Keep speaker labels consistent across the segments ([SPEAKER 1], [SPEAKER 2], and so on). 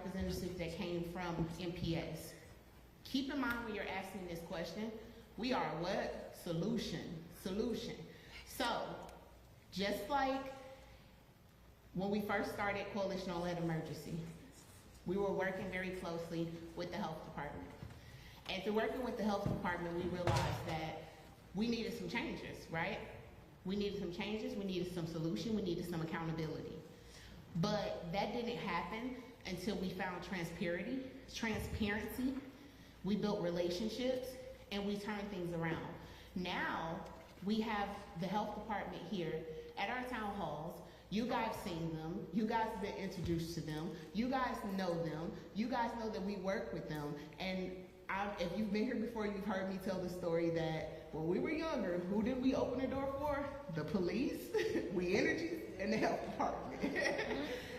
[SPEAKER 1] representatives that came from MPS. Keep in mind when you're asking this question, we are what? Solution. So, just like when we first started Coalition on Lead Emergency, we were working very closely with the health department. And through working with the health department, we realized that we needed some changes, right? We needed some changes, we needed some solution, we needed some accountability. But that didn't happen until we found transparency, we built relationships, and we turned things around. Now, we have the health department here at our town halls. You guys seen them, you guys have been introduced to them, you guys know them, you guys know that we work with them, and if you've been here before, you've heard me tell the story that when we were younger, who did we open the door for? The police, We Energy, and the health department.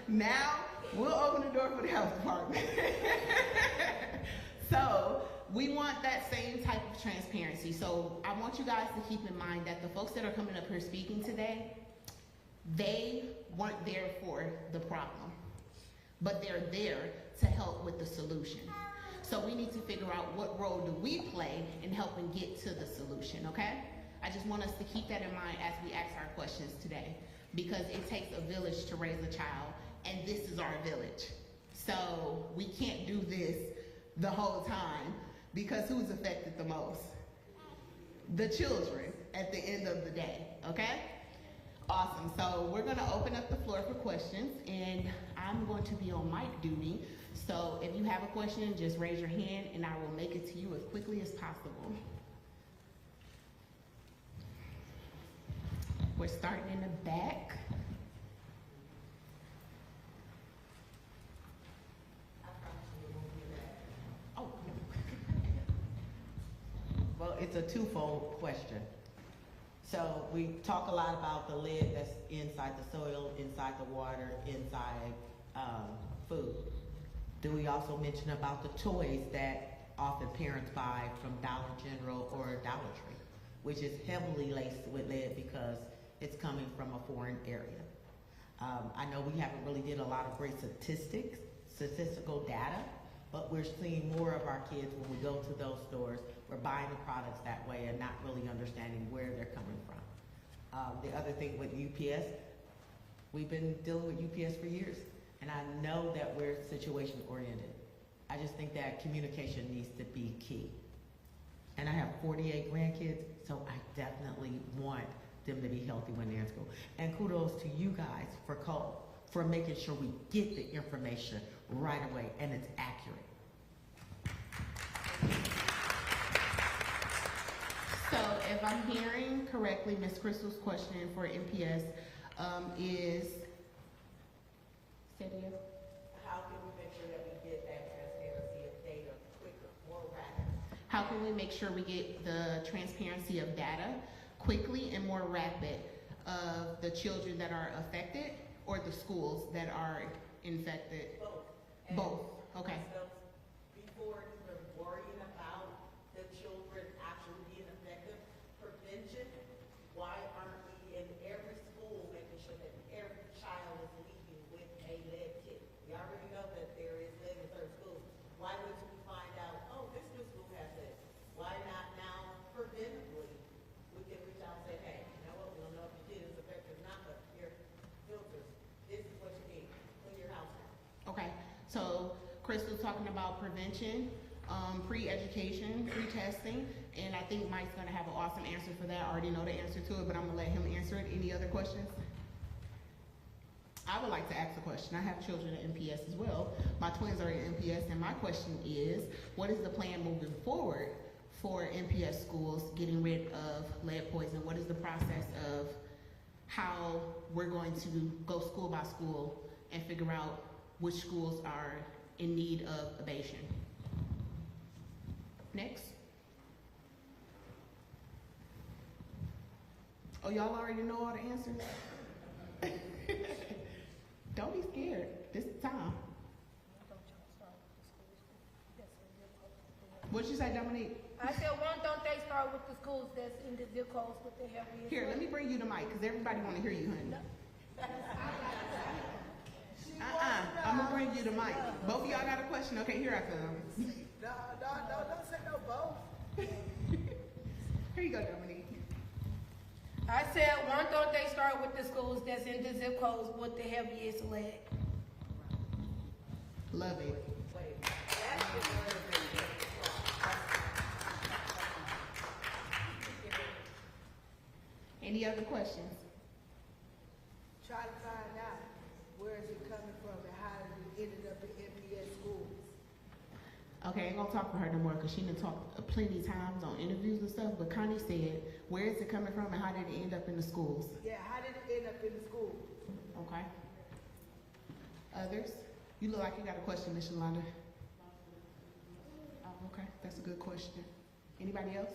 [SPEAKER 1] Now, we'll open the door for the health department. So, we want that same type of transparency. So, I want you guys to keep in mind that the folks that are coming up here speaking today, they weren't there for the problem, but they're there to help with the solution. So we need to figure out what role do we play in helping get to the solution, okay? I just want us to keep that in mind as we ask our questions today, because it takes a village to raise a child, and this is our village. So we can't do this the whole time, because who's affected the most? The children at the end of the day, okay? Awesome, so we're gonna open up the floor for questions, and I'm going to be on mic duty. So if you have a question, just raise your hand and I will make it to you as quickly as possible. We're starting in the back. Oh.
[SPEAKER 2] Well, it's a twofold question. So we talk a lot about the lead that's inside the soil, inside the water, inside food. Do we also mention about the toys that often parents buy from Dollar General or Dollar Tree, which is heavily laced with lead because it's coming from a foreign area? I know we haven't really did a lot of great statistical data, but we're seeing more of our kids when we go to those stores, we're buying the products that way and not really understanding where they're coming from. The other thing with UPS, we've been dealing with UPS for years. And I know that we're situation oriented. I just think that communication needs to be key. And I have 48 grandkids, so I definitely want them to be healthy when they're in school. And kudos to you guys for making sure we get the information right away and it's accurate.
[SPEAKER 1] So if I'm hearing correctly, Ms. Crystal's question for MPS is, say it again.
[SPEAKER 2] How can we make sure that we get that transparency of data quicker, more rapid?
[SPEAKER 1] How can we make sure we get the transparency of data quickly and more rapid of the children that are affected or the schools that are infected?
[SPEAKER 2] Both.
[SPEAKER 1] Both, okay.
[SPEAKER 2] Before even worrying about the children actually being affected, prevention, why aren't we in every school making sure that every child is leaving with a lead kit? We already know that there is lead in certain schools. Why wouldn't we find out, oh, this new school has lead? Why not now preventively? We can reach out and say, hey, you know what, we don't know if your kid is affected or not, but here, filters, this is what you need. Clean your house now.
[SPEAKER 1] Okay, so Crystal's talking about prevention, pre-education, pre-testing, and I think Mike's gonna have an awesome answer for that. I already know the answer to it, but I'm gonna let him answer it. Any other questions? I would like to ask a question. I have children at MPS as well. My twins are at MPS, and my question is, what is the plan moving forward for MPS schools getting rid of lead poison? What is the process of how we're going to go school by school and figure out which schools are in need of abatement? Next. Oh, y'all already know all the answers? Don't be scared. This is the time. What'd you say, Dominique?
[SPEAKER 3] I said, don't they start with the schools that's in the zip codes with the heaviest?
[SPEAKER 1] Here, let me bring you the mic, because everybody want to hear you, honey. I'm gonna bring you the mic. Both of y'all got a question? Okay, here I come.
[SPEAKER 4] No, don't say no both.
[SPEAKER 1] Here you go, Dominique.
[SPEAKER 3] I said, why don't they start with the schools that's in the zip codes with the heaviest lead?
[SPEAKER 1] Love it. Any other questions?
[SPEAKER 4] Try to find out where is it coming from and how it ended up in MPS schools.
[SPEAKER 1] Okay, I ain't gonna talk for her no more because she done talked plenty times on interviews and stuff. But Connie said, where is it coming from and how did it end up in the schools?
[SPEAKER 4] Yeah, how did it end up in the schools?
[SPEAKER 1] Okay. Others? You look like you got a question, Miss Yolanda. Oh, okay, that's a good question. Anybody else?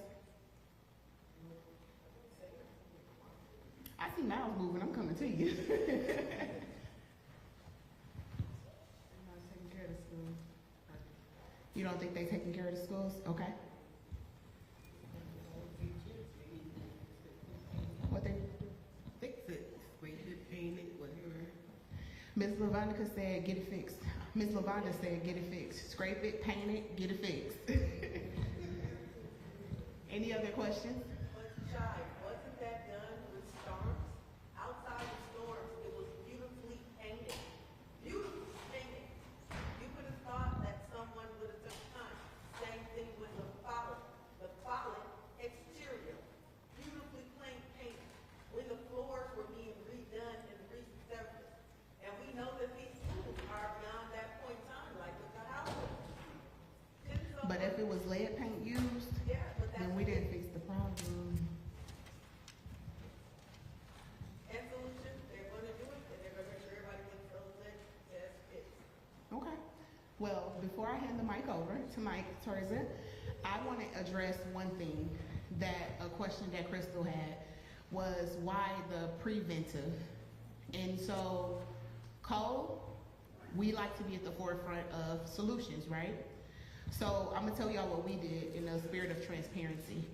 [SPEAKER 1] I see mouths moving. I'm coming to you. You don't think they taking care of the schools? Okay. What they?
[SPEAKER 5] Fix it, scrape it, paint it, whatever.
[SPEAKER 1] Ms. Lavonica said, get it fixed. Ms. Lavonda said, get it fixed. Scrape it, paint it, get it fixed. Any other questions?
[SPEAKER 5] But Shy, wasn't that done with storms? Outside the storms, it was beautifully painted. Beautifully painted. You would have thought that someone would have took time. Same thing with the solid exterior. Beautifully painted. When the floors were being redone and resurfaced. And we know that these schools are beyond that point in time, like with the houses.
[SPEAKER 1] But if it was lead paint used,
[SPEAKER 5] Yeah, but that's.
[SPEAKER 1] then we didn't fix the problem.
[SPEAKER 5] And solution, they're gonna do it, and they're gonna make sure everybody gets those tests fixed.
[SPEAKER 1] Okay. Well, before I hand the mic over to Mike Terza, I want to address one thing that a question that Crystal had was why the preventive. And so, Cole, we like to be at the forefront of solutions, right? So I'm gonna tell y'all what we did in the spirit of transparency.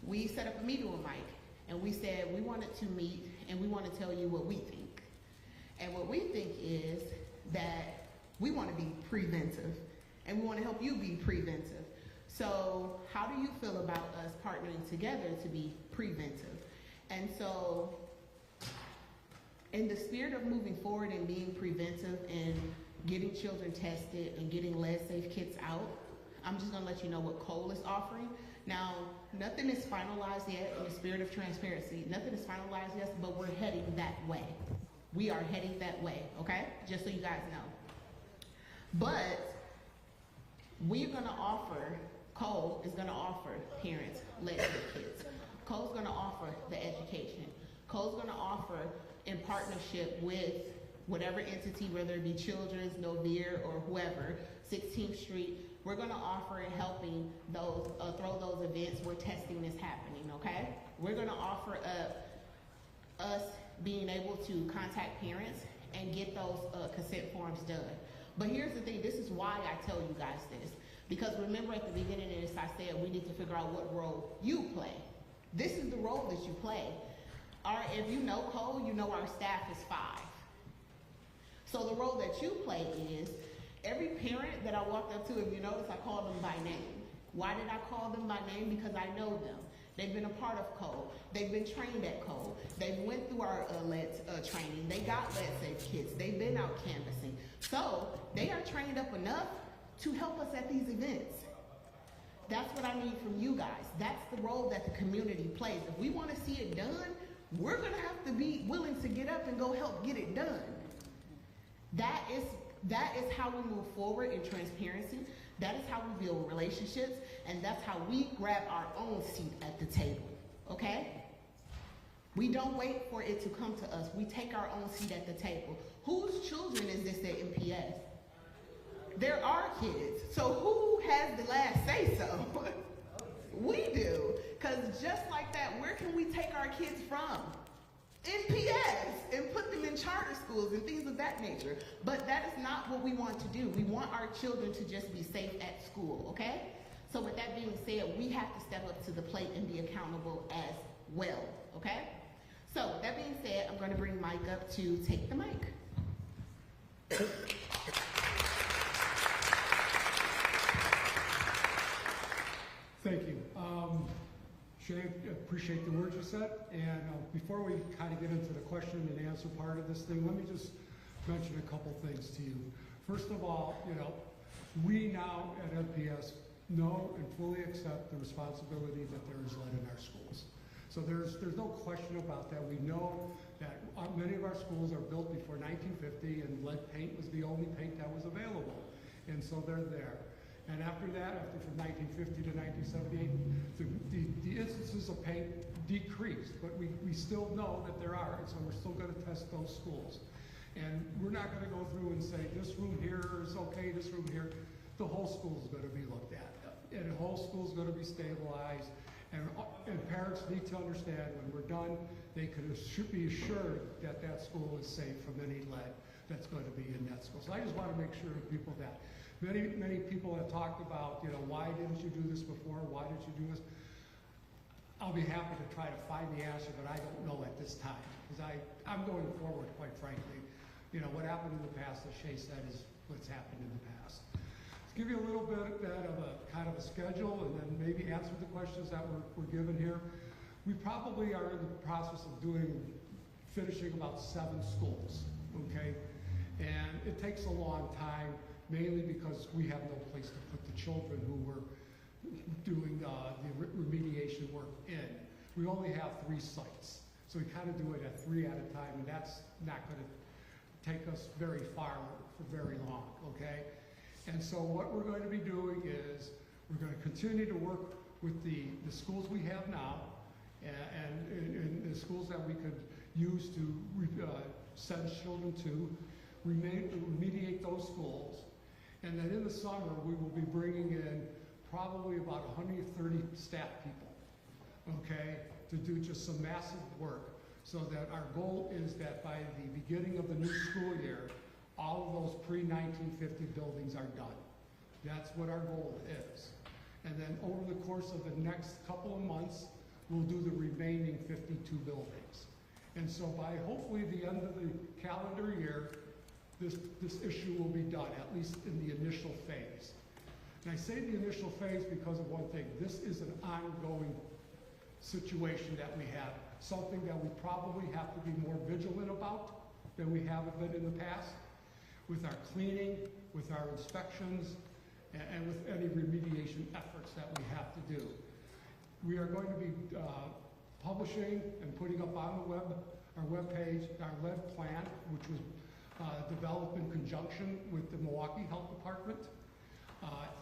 [SPEAKER 1] We set up a meeting with Mike, and we said we wanted to meet and we want to tell you what we think. And what we think is that we want to be preventive, and we want to help you be preventive. So how do you feel about us partnering together to be preventive? And so in the spirit of moving forward and being preventive and getting children tested and getting lead-safe kits out, I'm just gonna let you know what Cole is offering. Now, nothing is finalized yet in the spirit of transparency. Nothing is finalized yet, but we're heading that way. We are heading that way, okay? Just so you guys know. But we're gonna offer, Cole is gonna offer parents lead-safe kits. Cole's gonna offer the education. Cole's gonna offer in partnership with whatever entity, whether it be Children's, Novere, or whoever, 16th Street, we're gonna offer and helping those, throw those events where testing is happening, okay? We're gonna offer us being able to contact parents and get those consent forms done. But here's the thing, this is why I tell you guys this. Because remember at the beginning of this, I said we need to figure out what role you play. This is the role that you play. If you know Cole, you know our staff is 5. So the role that you play is, every parent that I walked up to, if you notice, I called them by name. Why did I call them by name? Because I know them. They've been a part of Cole. They've been trained at Cole. They went through our training. They got lead-safe kits. They've been out canvassing. So they are trained up enough to help us at these events. That's what I need from you guys. That's the role that the community plays. If we want to see it done, we're going to have to be willing to get up and go help get it done. That is how we move forward in transparency. That is how we build relationships, and that's how we grab our own seat at the table, okay? We don't wait for it to come to us. We take our own seat at the table. Whose children is this at MPS? There are kids. So who has the last say-so? We do. Because just like that, where can we take our kids from? MPS, and put them in charter schools and things of that nature. But that is not what we want to do. We want our children to just be safe at school, okay? So with that being said, we have to step up to the plate and be accountable as well, okay? So with that being said, I'm going to bring Mike up to take the mic.
[SPEAKER 6] Thank you. Shay, appreciate the words you said. And before we kind of get into the question and answer part of this thing, let me just mention a couple things to you. First of all, we now at MPS know and fully accept the responsibility that there is lead in our schools. So there's no question about that. We know that many of our schools are built before 1950, and lead paint was the only paint that was available. And so they're there. And after that, from 1950 to 1978, the instances of paint decreased, but we still know that there are, and so we're still going to test those schools. And we're not going to go through and say, this room here is okay, this room here. The whole school is going to be looked at, and the whole school is going to be stabilized. And parents need to understand when we're done, they should be assured that that school is safe from any lead that's going to be in that school. So I just want to make sure to people that many people have talked about, why didn't you do this before? Why didn't you do this? I'll be happy to try to find the answer, but I don't know at this time, because I'm going forward, quite frankly. What happened in the past, as Shay said, is what's happened in the past. To give you a little bit of a kind of a schedule, and then maybe answer the questions that were given here. We probably are in the process of finishing about 7 schools, okay? And it takes a long time, mainly because we have no place to put the children who were doing the remediation work in. We only have 3 sites, so we kind of do it at 3 at a time, and that's not going to take us very far for very long, okay? And so what we're going to be doing is we're going to continue to work with the schools we have now, and the schools that we could use to send children to, remediate those schools. And then in the summer, we will be bringing in probably about 130 staff people, okay, to do just some massive work, so that our goal is that by the beginning of the new school year, all of those pre-1950 buildings are done. That's what our goal is. And then over the course of the next couple of months, we'll do the remaining 52 buildings. And so by hopefully the end of the calendar year, this issue will be done, at least in the initial phase. And I say the initial phase because of one thing. This is an ongoing situation that we have, something that we probably have to be more vigilant about than we have been in the past, with our cleaning, with our inspections, and with any remediation efforts that we have to do. We are going to be publishing and putting up on the our webpage, our lead plan, which was developed in conjunction with the Milwaukee Health Department.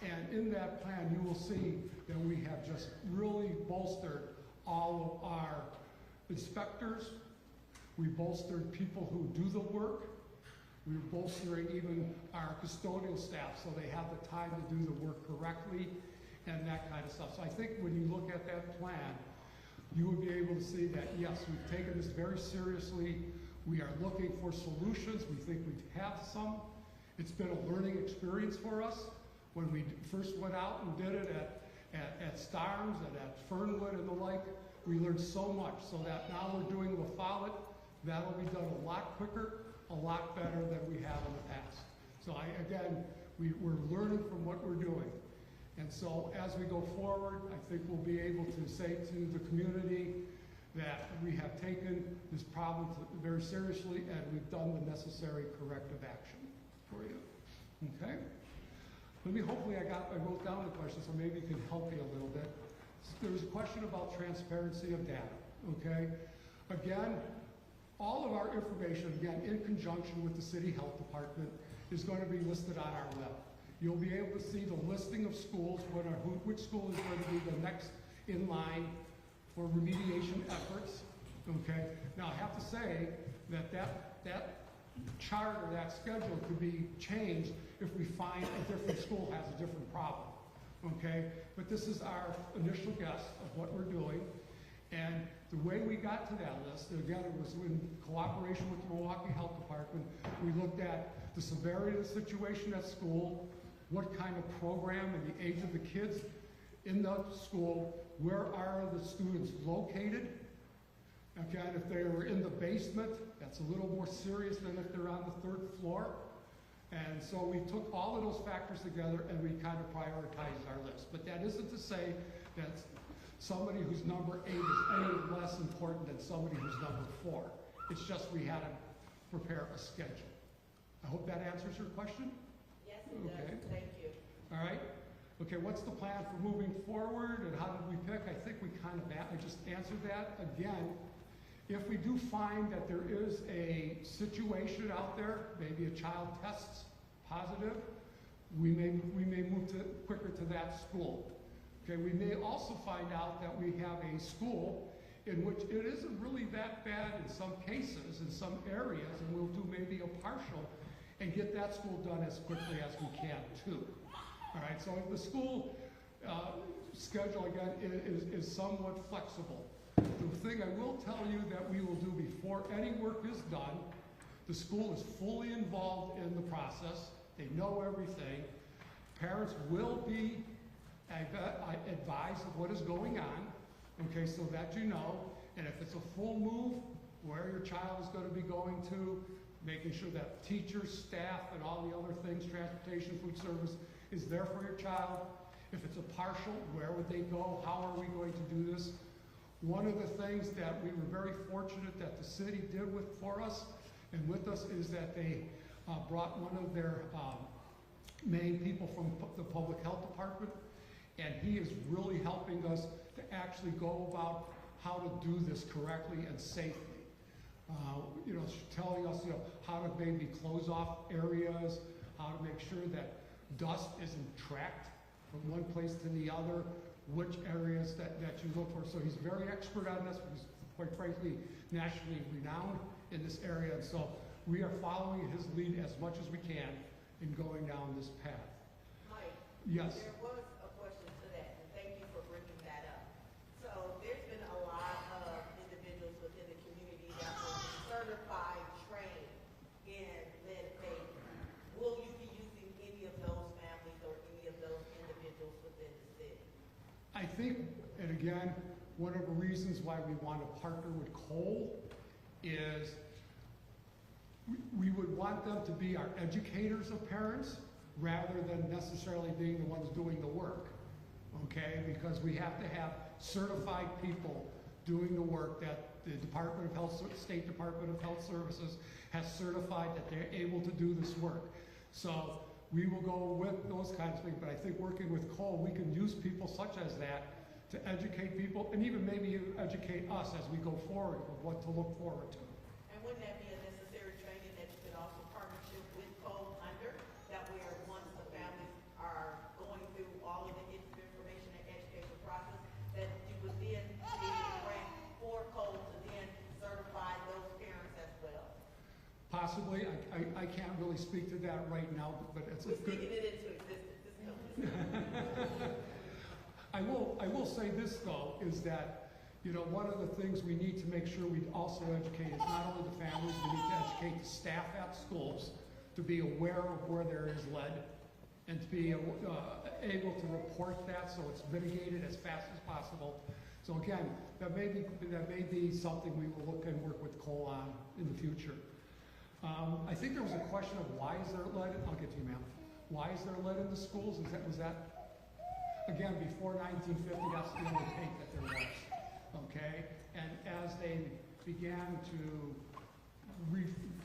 [SPEAKER 6] And in that plan, you will see that we have just really bolstered all of our inspectors. We bolstered people who do the work. We're bolstering even our custodial staff so they have the time to do the work correctly and that kind of stuff. So I think when you look at that plan, you will be able to see that, yes, we've taken this very seriously. We are looking for solutions. We think we have some. It's been a learning experience for us. When we first went out and did it at Starnes and at Fernwood and the like, we learned so much, so that now we're doing La Follette. That'll be done a lot quicker, a lot better than we have in the past. So we're learning from what we're doing. And so as we go forward, I think we'll be able to say to the community that we have taken this problem very seriously and we've done the necessary corrective action for you. Okay? Hopefully I wrote down the question, so maybe it can help you a little bit. There was a question about transparency of data, okay? Again, all of our information, again, in conjunction with the City Health Department, is going to be listed on our web. You'll be able to see the listing of schools, which school is going to be the next in line for remediation efforts, okay? Now, I have to say that chart or that schedule could be changed if we find a different school has a different problem, okay? But this is our initial guess of what we're doing. And the way we got to that list, again, it was in cooperation with the Milwaukee Health Department. We looked at the severity of the situation at school, what kind of program and the age of the kids in the school, where are the students located. Again, if they were in the basement, that's a little more serious than if they're on the 3rd floor. And so we took all of those factors together and we kind of prioritized our list. But that isn't to say that somebody who's number 8 is any less important than somebody who's number 4. It's just we had to prepare a schedule. I hope that answers your question.
[SPEAKER 5] Yes, it
[SPEAKER 6] Okay.
[SPEAKER 5] does. Thank you.
[SPEAKER 6] All right. Okay, what's the plan for moving forward and how did we pick? I think we kind of I just answered that. Again, if we do find that there is a situation out there, maybe a child tests positive, we may move quicker to that school. Okay, we may also find out that we have a school in which it isn't really that bad in some cases, in some areas, and we'll do maybe a partial and get that school done as quickly as we can too. All right, so the school schedule again is somewhat flexible. The thing I will tell you that we will do before any work is done, the school is fully involved in the process. They know everything. Parents will be advised of what is going on, okay, so that you know. And if it's a full move, where your child is going to be going to, making sure that teachers, staff, and all the other things, transportation, food service, is there for your child. If it's a partial, where would they go? How are we going to do this? One of the things that we were very fortunate that the city did for us and with us is that they brought one of their main people from the public health department, and he is really helping us to actually go about how to do this correctly and safely. You know, telling us, you know, how to maybe close off areas, how to make sure that dust isn't tracked from one place to the other, which areas that you look for. So he's very expert on this. He's quite frankly nationally renowned in this area. And so we are following his lead as much as we can in going down this path.
[SPEAKER 5] Mike?
[SPEAKER 6] Yes.
[SPEAKER 5] There was a question to that, and thank you for bringing that up. So there's been a lot of individuals within the community that were certified, trained in lead paint. Will you be using any of those families or any of those individuals within the city?
[SPEAKER 6] I think, and again, one of the reasons why we want to partner with Cole is we would want them to be our educators of parents rather than necessarily being the ones doing the work, okay? Because we have to have certified people doing the work that the Department of Health, State Department of Health Services has certified that they're able to do this work. So we will go with those kinds of things, but I think working with Cole, we can use people such as that to educate people and even maybe educate us as we go forward of what to look forward to.
[SPEAKER 5] And wouldn't that be a necessary training that you could also partnership with Cole under? That where once the families are going through all of the information and education process, that you would then be able to grant for Cole to then certify those parents as well?
[SPEAKER 6] Possibly, I can't really speak to that right now, but it's a
[SPEAKER 5] We're
[SPEAKER 6] good.
[SPEAKER 5] speaking it into existence. This helps.
[SPEAKER 6] I will say this though, is that, you know, one of the things we need to make sure we also educate is not only the families, we need to educate the staff at schools to be aware of where there is lead and to be able to report that so it's mitigated as fast as possible. So again, that may be something we will look and work with Cole on in the future. I think there was a question of why is there lead? I'll get to you, ma'am. Why is there lead in the schools? Was that again before 1950? That's the only paint that there was. Okay, and as they began to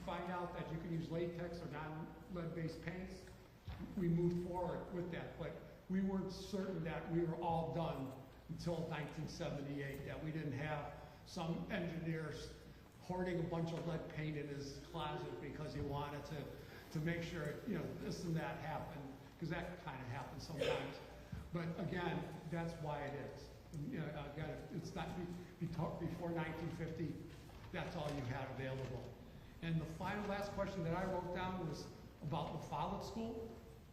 [SPEAKER 6] find out that you can use latex or non-lead-based paints, we moved forward with that. But we weren't certain that we were all done until 1978. That we didn't have some engineers hoarding a bunch of lead paint in his closet because he wanted to make sure, you know, this and that happened, because that kind of happens sometimes. But again, that's why it is. You know, again, it's not before 1950, that's all you had available. And the last question that I wrote down was about La Follette School.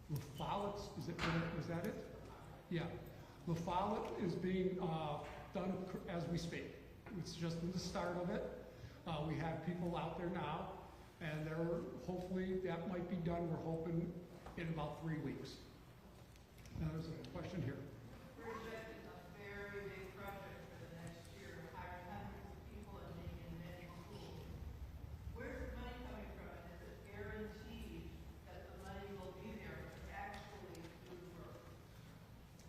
[SPEAKER 6] La Follette, was that it? Yeah. La Follette is being done as we speak. It's just in the start of it. We have people out there now, and hopefully that might be done, we're hoping, in about 3 weeks. Now there's a question here.
[SPEAKER 7] We're expecting a very big project for the next year, hire hundreds of people and making many schools. Where's the money coming from? And is it guaranteed that the money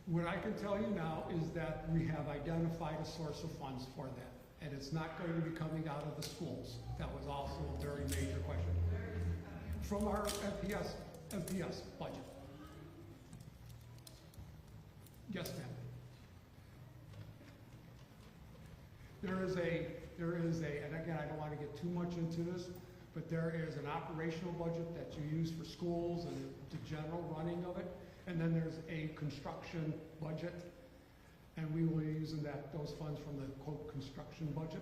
[SPEAKER 6] What I can tell you now is that we have identified a source of funds for that, and it's not going to be coming out of the schools. That was also a very major question. From our MPS budget. Yes, ma'am. There is a, and again, I don't want to get too much into this, but there is an operational budget that you use for schools and the general running of it. And then there's a construction budget, and we will be using those funds from the quote construction budget.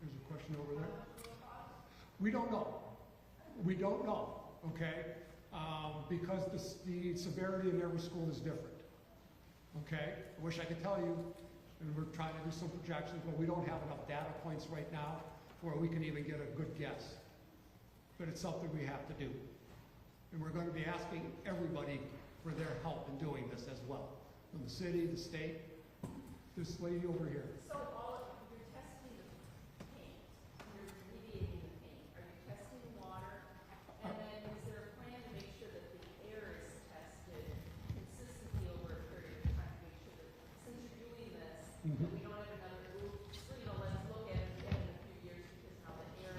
[SPEAKER 6] There's a question over there. We don't know. We don't know, okay? Because the severity in every school is different, okay? I wish I could tell you, and we're trying to do some projections, but we don't have enough data points right now where we can even get a good guess. But it's something we have to do. And we're going to be asking everybody for their help in doing this as well. From the city, the state, this lady over here.
[SPEAKER 8] So you're testing the paint, you're remediating the paint. Are you testing water? And then is there a plan to make sure that the air is tested consistently over a period of time to make sure that since you're doing this, that we don't have another, let's look at it again in a few years because now the air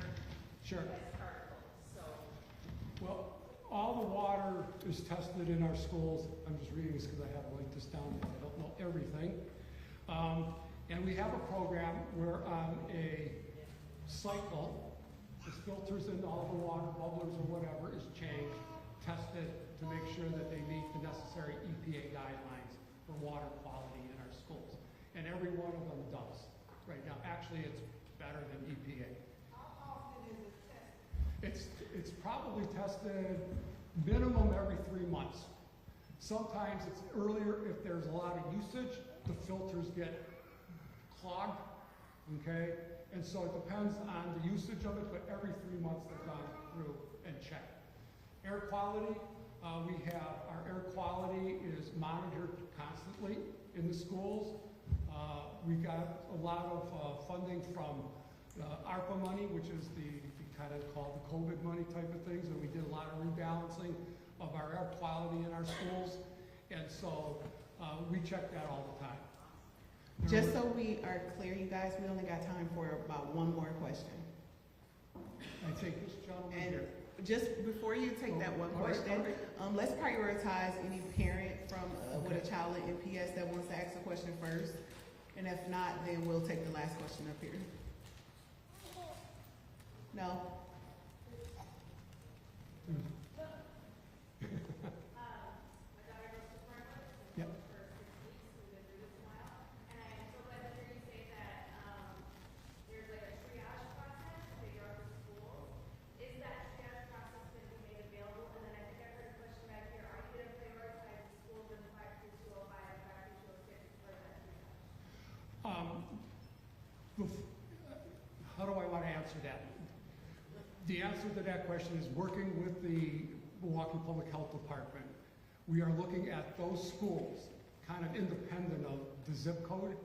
[SPEAKER 6] Sure.
[SPEAKER 8] has particles. So
[SPEAKER 6] Well, all the water is tested in our schools. I'm just reading this because I have to write this down because I don't know everything. And we have a program where on a cycle, the filters in all the water, bubblers or whatever, is changed, tested to make sure that they meet the necessary EPA guidelines for water quality in our schools. And every one of them does right now. Actually, it's better than EPA.
[SPEAKER 4] How often is it tested?
[SPEAKER 6] It's probably tested minimum every 3 months. Sometimes it's earlier if there's a lot of usage, the filters get clogged, okay? And so it depends on the usage of it, but every 3 months they're gone through and checked. Air quality, our air quality is monitored constantly in the schools. We got a lot of funding from ARPA money, which is the kind of called the COVID money type of things, and we did a lot of rebalancing of our air quality in our schools, and so we check that all the time.
[SPEAKER 1] Just so we are clear, you guys, we only got time for about one more question.
[SPEAKER 6] I think this gentleman
[SPEAKER 1] And
[SPEAKER 6] here.
[SPEAKER 1] just before you take that one
[SPEAKER 6] All right,
[SPEAKER 1] question,
[SPEAKER 6] all right.
[SPEAKER 1] let's prioritize any parent from with a child in MPS that wants to ask a question first. And if not, then we'll take the last question up here. No?
[SPEAKER 6] Yep. How do I want to answer that? The answer to that question is working with the Milwaukee Public Health Department. We are looking at those schools, kind of independent of the zip code,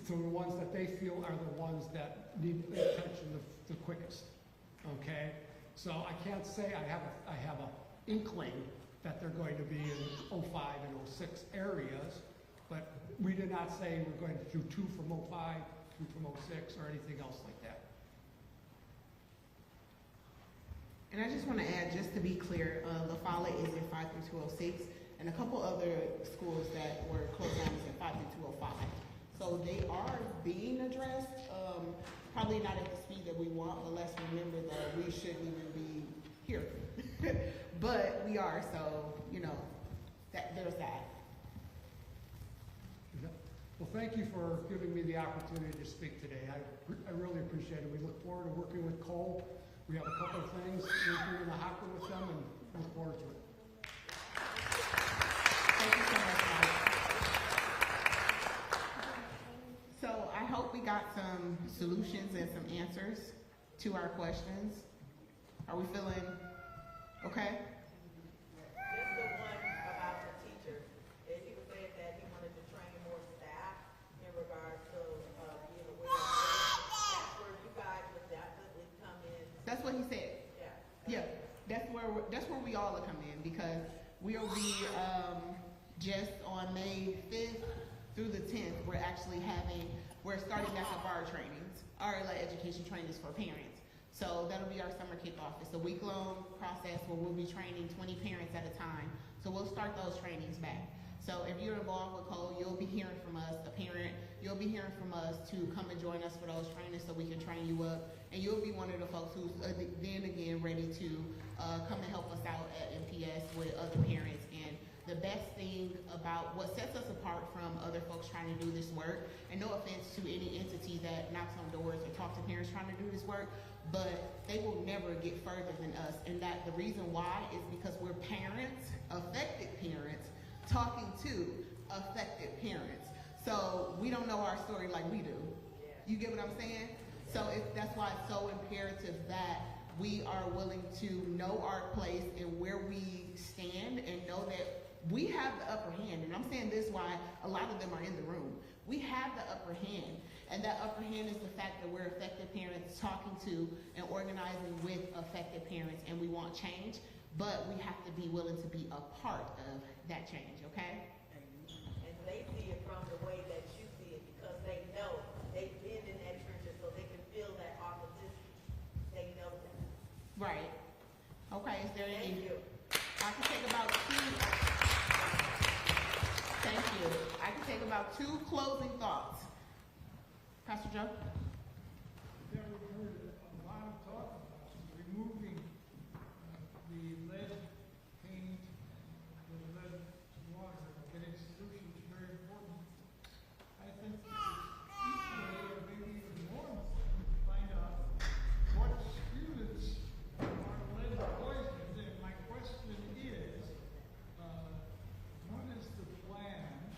[SPEAKER 6] so the ones that they feel are the ones that need attention the quickest, okay? So I can't say I have an inkling that they're going to be in 05 and 06 areas, but we did not say we're going to do 2 from 05, 2 from 06, or anything else like that.
[SPEAKER 1] And I just want to add, just to be clear, La Follette is in 5 through 206, and a couple other schools that were closed down is in 5 through 205. So they are being addressed, probably not at the speed that we want, but let's remember that we shouldn't even be here. But we are, so, you know, there's that.
[SPEAKER 6] Well, thank you for giving me the opportunity to speak today. I really appreciate it. We look forward to working with Cole. We have a couple of things we're in the hopper with them, and look forward to it.
[SPEAKER 1] Thank you so much, Mike. So I hope we got some solutions and some answers to our questions. Are we feeling okay?
[SPEAKER 5] Just the one about the teachers, and he was saying that he wanted to train more staff in regards to, being aware of this. That's where you guys would definitely come in.
[SPEAKER 1] That's what he said.
[SPEAKER 5] Yeah.
[SPEAKER 1] Yeah, that's where we all are coming in, because we'll be just on May 5th through the 10th, we're starting back up our trainings, our like, education trainings for parents. So that'll be our summer kickoff. It's a week-long process where we'll be training 20 parents at a time. So we'll start those trainings back. So if you're involved with Cole, you'll be hearing from us, a parent, you'll be hearing from us to come and join us for those trainings so we can train you up. And you'll be one of the folks who's then again ready to come and help us out at MPS with other parents. And the best thing about what sets us apart from other folks trying to do this work, and no offense to any entity that knocks on doors or talks to parents trying to do this work, but they will never get further than us. And that the reason why is because we're parents, affected parents, talking to affected parents. So we don't know our story like we do. You get what I'm saying? So that's why it's so imperative that we are willing to know our place and where we stand and know that we have the upper hand. And I'm saying this why a lot of them are in the room. We have the upper hand. And that upper hand is the fact that we're affected parents talking to and organizing with affected parents, and we want change, but we have to be willing to be a part of that change, okay?
[SPEAKER 5] And they see it from the way that you see it because they know they've been in that trenches, so they can feel that authenticity. They know that.
[SPEAKER 1] Right. Okay, is there any?
[SPEAKER 5] Thank you.
[SPEAKER 1] I can take about two. Thank you. I can take about 2 closing thoughts. Pastor Joe?
[SPEAKER 9] Yeah, we heard a lot of talk about removing the lead paint, the lead water, getting solutions very important. I think equally or maybe even more important to find out what students are lead poisoned. And my question is, what is the plan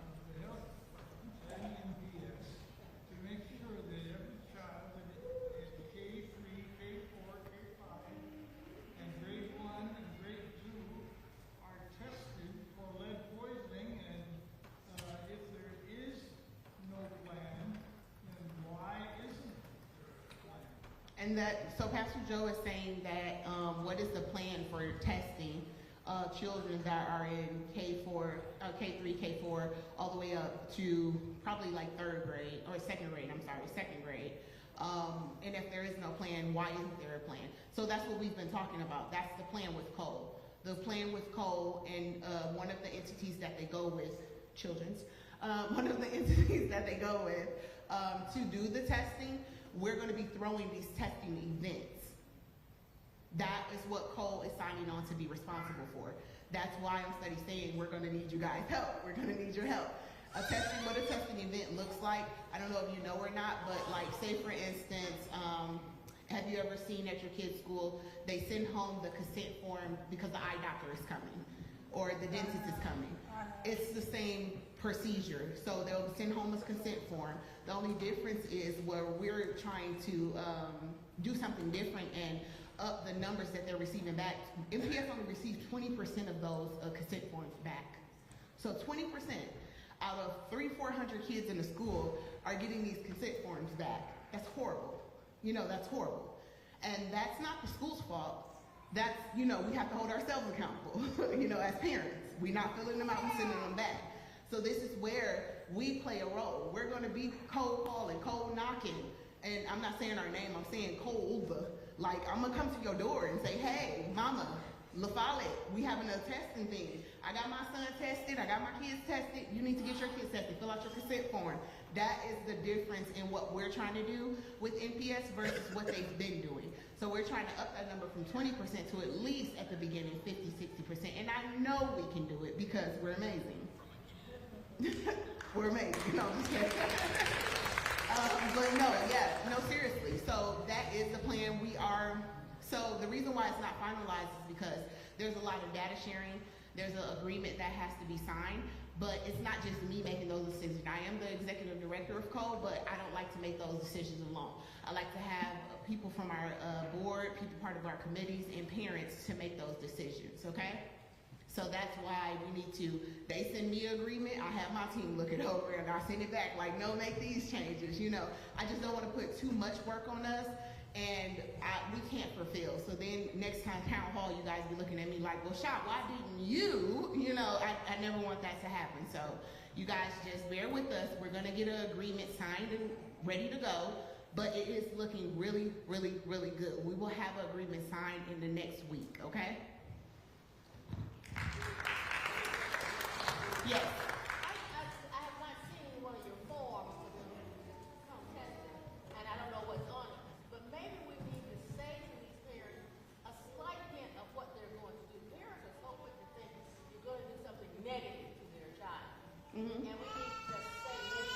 [SPEAKER 9] of the health department and MPS to make sure that every child in K3, K4, K5, and grade 1 and grade 2 are tested for lead poisoning? And if there is no plan, then why isn't there a plan?
[SPEAKER 1] And so Pastor Joe is saying that what is the plan for testing children that are in K4, K3, K4, all the way up to probably like 3rd grade, or 2nd grade, and if there is no plan, why isn't there a plan? So that's what we've been talking about. That's the plan with Cole. The plan with Cole and one of the entities that they go with, one of the entities that they go with to do the testing, we're going to be throwing these testing events. That is what Cole is signing on to be responsible for. That's why I'm saying we're going to need you guys' help. We're going to need your help. What a testing event looks like, I don't know if you know or not, but like say for instance, have you ever seen at your kid's school, they send home the consent form because the eye doctor is coming or the dentist is coming. It's the same procedure. So they'll send home a consent form. The only difference is where we're trying to do something different and up the numbers that they're receiving back. MPS only receives 20% of those consent forms back. So 20% out of 300-400 kids in the school are getting these consent forms back. That's horrible. That's horrible. And that's not the school's fault. That's, we have to hold ourselves accountable, as parents. We're not filling them out and sending them back. So this is where we play a role. We're going to be cold calling, cold knocking. And I'm not saying our name, I'm saying cold. Like, I'm going to come to your door and say, hey, mama, LaFollette, we having a testing thing. I got my son tested, I got my kids tested. You need to get your kids tested. Fill out your consent form. That is the difference in what we're trying to do with NPS versus what they've been doing. So we're trying to up that number from 20% to at least at the beginning 50, 60%. And I know we can do it because we're amazing. We're amazing. Just kidding. But no, seriously. So that is the plan. So the reason why it's not finalized is because there's a lot of data sharing. There's an agreement that has to be signed, but it's not just me making those decisions. I am the executive director of Code, but I don't like to make those decisions alone. I like to have people from our board, people part of our committees, and parents to make those decisions, okay? So that's why they send me an agreement, I have my team look it over, and I send it back like, no, make these changes, I just don't want to put too much work on us, and we can't fulfill. So then next time town hall, you guys be looking at me like, well, Shop, why didn't you, I I never want that to happen. So you guys just bear with us. We're gonna get an agreement signed and ready to go, but it is looking really, really, really good. We will have an agreement signed in the next week, okay? Yes.
[SPEAKER 10] I have not seen one of your forms for them to come testing, and I don't know what's on it. But maybe we need to say to these parents a slight hint of what they're going to do. Parents are so quick to think you're going to do something negative to their child. And we need to just say maybe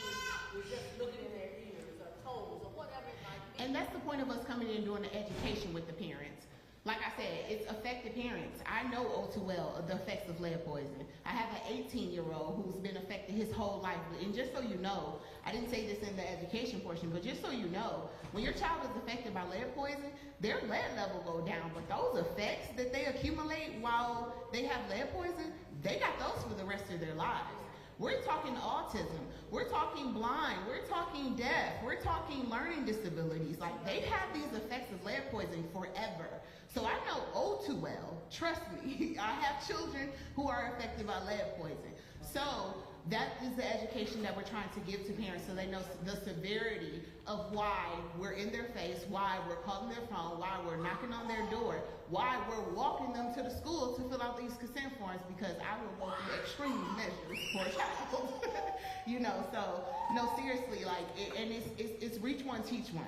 [SPEAKER 10] we're just looking in their ears or toes or whatever it might be.
[SPEAKER 1] And that's the point of us coming in and doing the education with the parents. Like I said, it's affected parents. I know all too well the effects of lead poisoning. I have an 18-year-old who's been affected his whole life. And just so you know, I didn't say this in the education portion, but just so you know, when your child is affected by lead poisoning, their lead level go down. But those effects that they accumulate while they have lead poisoning, they got those for the rest of their lives. We're talking autism, we're talking blind, we're talking deaf, we're talking learning disabilities. Like, they have these effects of lead poisoning forever. So I know all too well, trust me, I have children who are affected by lead poisoning. So that is the education that we're trying to give to parents so they know the severity of why we're in their face, why we're calling their phone, why we're knocking on their door, why we're walking them to the school to fill out these consent forms, because I will go through extreme measures for a child. You know, so, no, seriously, like, it's reach one, teach one.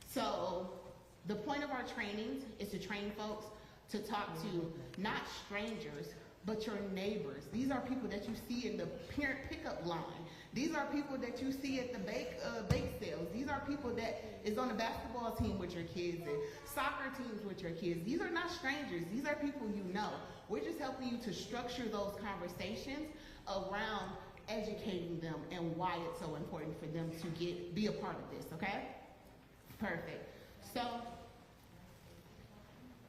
[SPEAKER 1] So the point of our trainings is to train folks to talk to not strangers, but your neighbors. These are people that you see in the parent pickup line. These are people that you see at the bake sales. These are people that is on the basketball team with your kids and soccer teams with your kids. These are not strangers. These are people you know. We're just helping you to structure those conversations around educating them and why it's so important for them to be a part of this, okay? Perfect. So,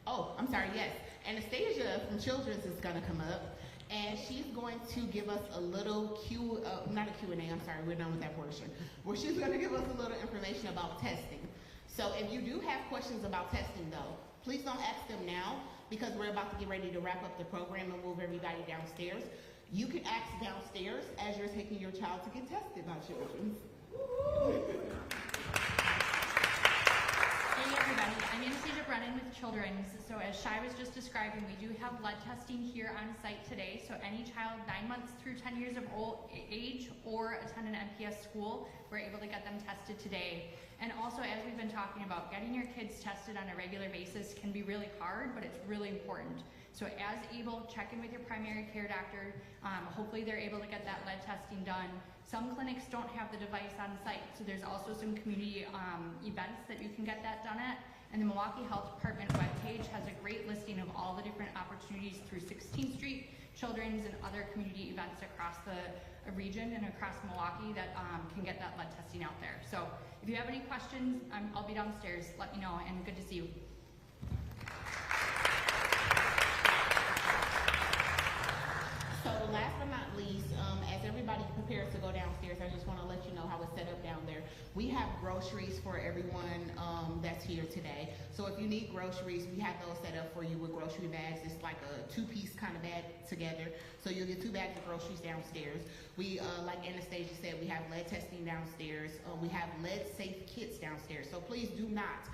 [SPEAKER 1] oh, I'm sorry, yes. Anastasia from Children's is gonna come up, and she's going to give us a little not a Q&A, I'm sorry, we're done with that portion, where she's gonna give us a little information about testing. So if you do have questions about testing though, please don't ask them now, because we're about to get ready to wrap up the program and move everybody downstairs. You can ask downstairs as you're taking your child to get tested by Children's.
[SPEAKER 11] Hey everybody, I'm Anastasia Brennan with Children's. So as Shai was just describing, we do have blood testing here on site today. So any child 9 months through 10 years of age or attend an MPS school, we're able to get them tested today. And also, as we've been talking about, getting your kids tested on a regular basis can be really hard, but it's really important. So as able, check in with your primary care doctor. Hopefully they're able to get that lead testing done. Some clinics don't have the device on site, so there's also some community events that you can get that done at. And the Milwaukee Health Department webpage has a great listing of all the different opportunities through 16th Street, Children's, and other community events across the region and across Milwaukee that can get that lead testing out there. So if you have any questions, I'll be downstairs. Let me know, and good to see you.
[SPEAKER 1] So last but not least, as everybody prepares to go downstairs, I just want to let you know how it's set up down there. We have groceries for everyone that's here today. So if you need groceries, we have those set up for you with grocery bags. It's like a two-piece kind of bag together. So you'll get 2 bags of groceries downstairs. We, like Anastasia said, we have lead testing downstairs. We have lead safe kits downstairs. So please do not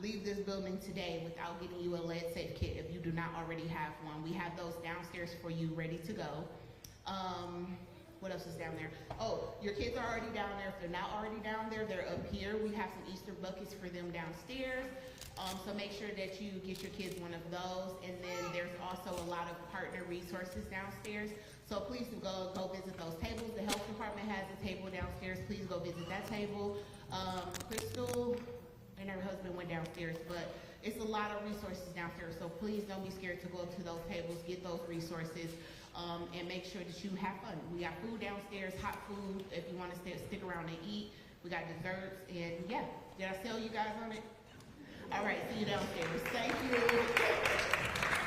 [SPEAKER 1] leave this building today without getting you a lead safe kit if you do not already have one. We have those downstairs for you ready to go. What else is down there? Oh, your kids are already down there. If they're not already down there, they're up here. We have some Easter buckets for them downstairs. So make sure that you get your kids one of those. And then there's also a lot of partner resources downstairs. So please go visit those tables. The health department has a table downstairs. Please go visit that table. Crystal and her husband went downstairs, but it's a lot of resources downstairs. So please don't be scared to go to those tables, get those resources, and make sure that you have fun. We got food downstairs, hot food, if you want to stick around and eat. We got desserts, and yeah. Did I sell you guys on it? All right, see you downstairs. Thank you.